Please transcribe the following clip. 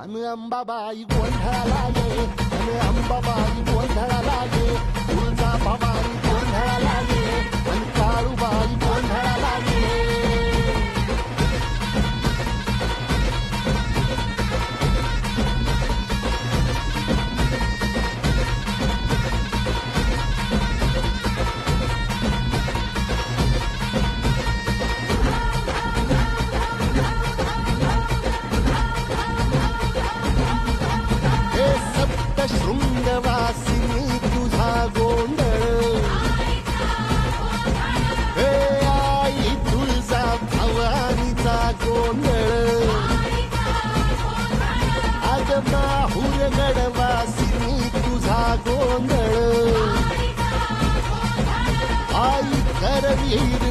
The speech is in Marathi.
अन अंबाबाई गोंधळाला ये, अन अंबाबाई गोंधळाला ये, तुळजा भवानी गोंधळाला ये, अन काळूबाई गोंधळाला ये. हे सप्तशृंगवासिनी तुझा गोंधळ, हे आई तुळजा भवानीचा गोंधळ, अग माहूर गडवासिनी तुझा गोंधळ, आई करवीर